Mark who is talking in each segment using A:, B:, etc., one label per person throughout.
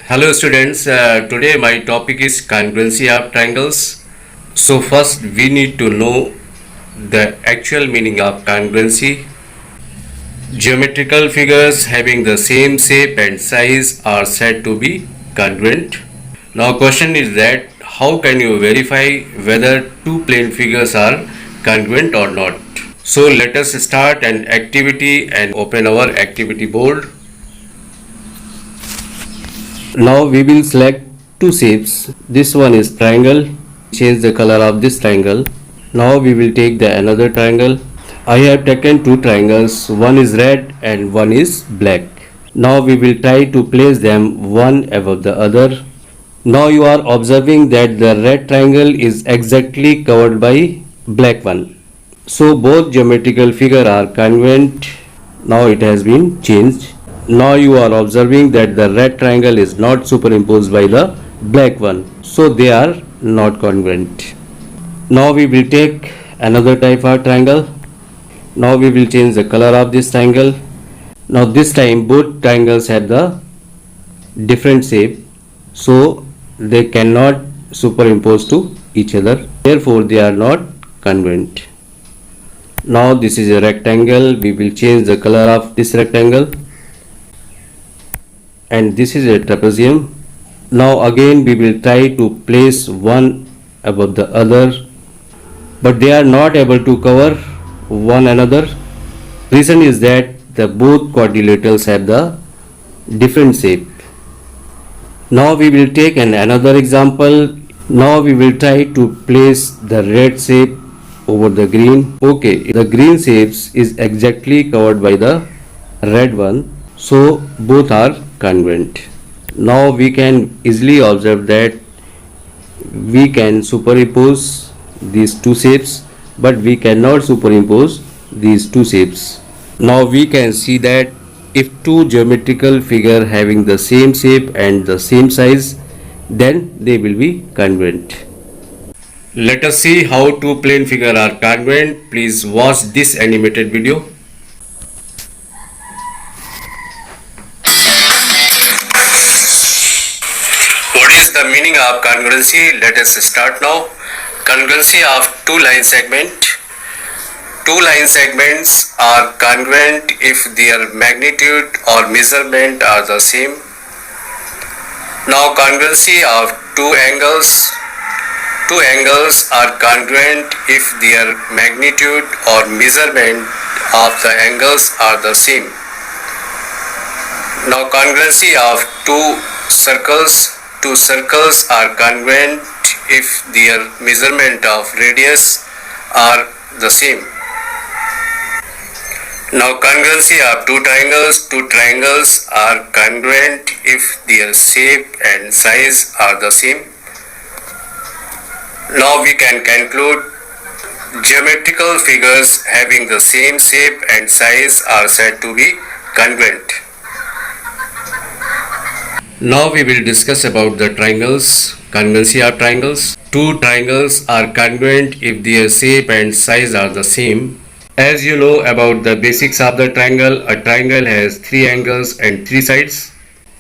A: Hello students, today my topic is congruency of triangles. So first we need to know the actual meaning of congruency. Geometrical figures having the same shape and size are said to be congruent. Now question is that how can you verify whether two plane figures are congruent or not? So let us start an activity and open our activity board. Now we will select two shapes. This one is triangle. Change the color of this triangle. Now we will take the another triangle. I have taken two triangles. One is red and one is black. Now we will try to place them one above the other. Now you are observing that the red triangle is exactly covered by black one. So both geometrical figure are congruent. Now it has been changed. Now you are observing that the red triangle is not superimposed by the black one. So they are not congruent. Now we will take another type of triangle. Now we will change the color of this triangle. Now this time both triangles have the different shape. So they cannot superimpose to each other. Therefore they are not congruent. Now this is a rectangle. We will change the color of this rectangle. And this is a trapezium. Now again we will try to place one above the other, but they are not able to cover one another. Reason is that the both quadrilaterals have the different shape. Now we will take another example. Now we will try to place the red shape over the green. Okay, the green shapes is exactly covered by the red one, so both are congruent. Now we can easily observe that we can superimpose these two shapes, but we cannot superimpose these two shapes. Now we can see that if two geometrical figure having the same shape and the same size, then they will be congruent. Let us see how two plane figure are congruent. Please watch this animated video. What is the meaning of congruency? Let us start now. Congruency of two line segment. Two line segments are congruent if their magnitude or measurement are the same. Now congruency of two angles. Two angles are congruent if their magnitude or measurement of the angles are the same. Now congruency of two circles. Two circles are congruent if their measurement of radius are the same. Now congruency of two triangles. Two triangles are congruent if their shape and size are the same. Now we can conclude geometrical figures having the same shape and size are said to be congruent. Now we will discuss about the triangles, congruency of triangles. Two triangles are congruent if their shape and size are the same. As you know about the basics of the triangle, a triangle has three angles and three sides.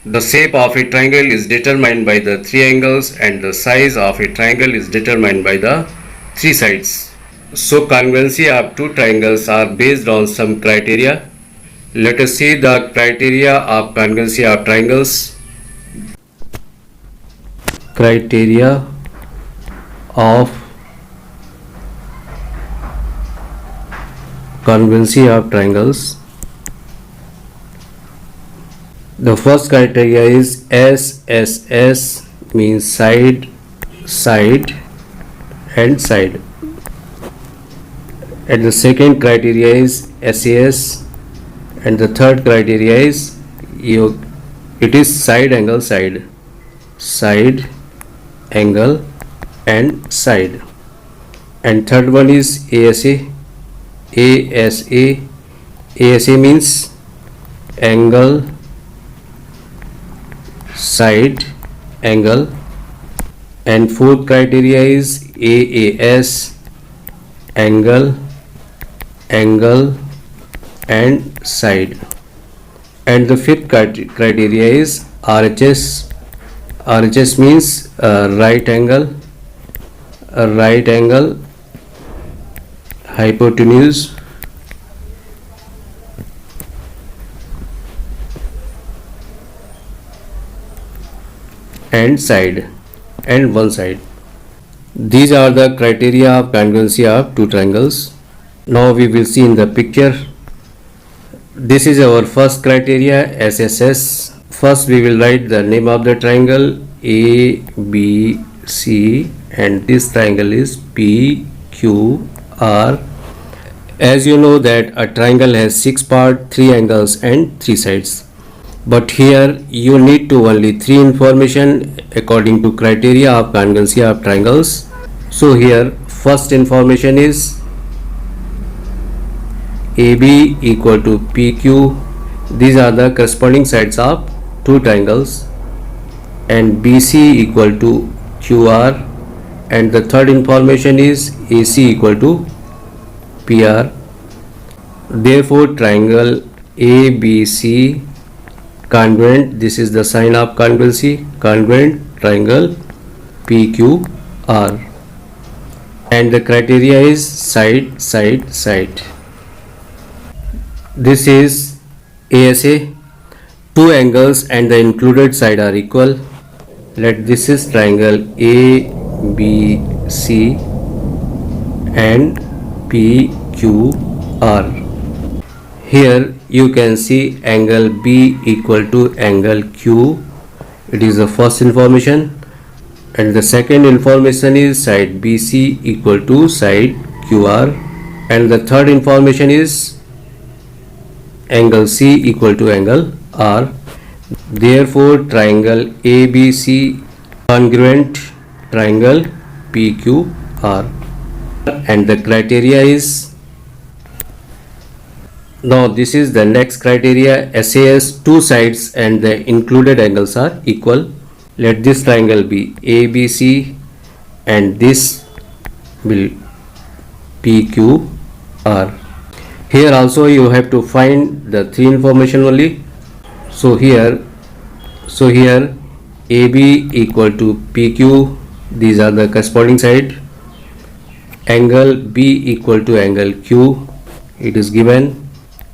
A: The shape of a triangle is determined by the three angles and the size of a triangle is determined by the three sides. So congruency of two triangles are based on some criteria. Let us see the criteria of congruency of triangles. Criteria of congruency of triangles. The first criteria is SSS, means side, side and side. And the second criteria is SAS, and the third criteria is it is side angle side, side angle and side. And third one is ASA. ASA means angle, side, angle. And fourth criteria is AAS, angle, angle and side. And the fifth criteria is RHS, RHS means right angle, hypotenuse, and side, and one side. These are the criteria of congruency of two triangles. Now we will see in the picture. This is our first criteria, SSS. First we will write the name of the triangle ABC, and this triangle is PQR. As you know that a triangle has 6 parts, 3 angles and 3 sides. But here you need to only 3 information according to criteria of congruency of triangles. So here first information is AB equal to PQ. These are the corresponding sides of two triangles, and BC equal to QR, and the third information is AC equal to PR. Therefore triangle ABC congruent, this is the sign of congruency, congruent triangle PQR, and the criteria is side, side, side. This is ASA. Two angles and the included side are equal. Let this is triangle ABC and PQR. Here you can see angle B equal to angle Q. It is the first information, and the second information is side BC equal to side QR, and the third information is angle C equal to angle R. Therefore triangle ABC congruent triangle PQR, and the criteria is, now this is the next criteria, SAS. Two sides and the included angles are equal. Let this triangle be ABC and this will PQR. Here also you have to find the 3 information only. So here AB equal to PQ, these are the corresponding side. Angle B equal to angle Q, it is given,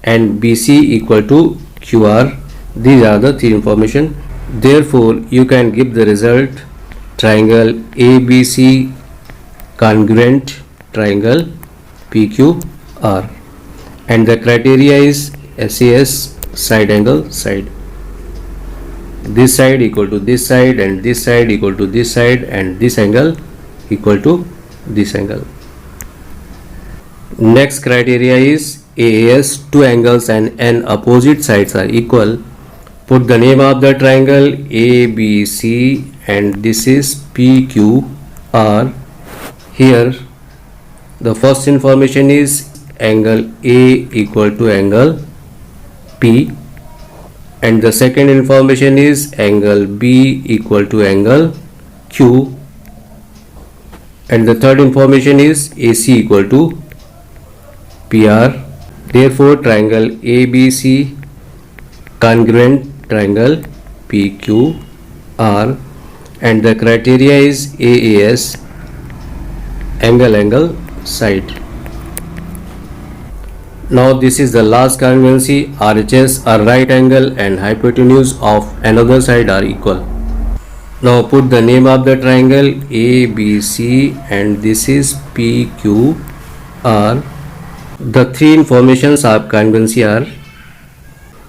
A: and BC equal to QR. These are the 3 information. Therefore you can give the result triangle ABC congruent triangle PQR, and the criteria is SAS side angle side. This side equal to this side, and this side equal to this side, and this angle equal to this angle. Next criteria is AAS. Two angles and n opposite sides are equal. Put the name of the triangle ABC, and this is PQR. Here the first information is angle A equal to angle P, and the second information is angle B equal to angle Q, and the third information is AC equal to PR. Therefore triangle ABC congruent triangle PQR, and the criteria is AAS angle side. Now this is the last congruency, RHS. A right angle and hypotenuse of another side are equal. Now put the name of the triangle ABC, and this is PQR. The 3 informations of congruency are,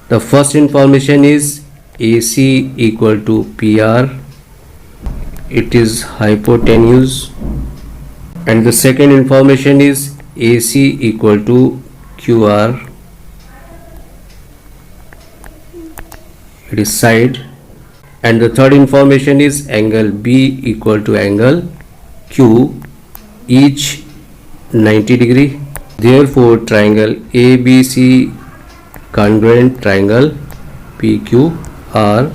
A: the first information is AC equal to PR, it is hypotenuse, and the second information is AC equal to QR, it is side, and the third information is angle B equal to angle Q, each 90 degree. Therefore triangle ABC congruent triangle PQR,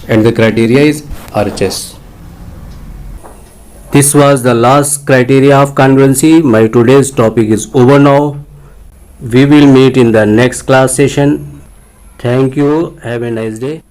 A: and the criteria is RHS. This was the last criteria of congruency. My today's topic is over now. We will meet in the next class session. Thank you. Have a nice day.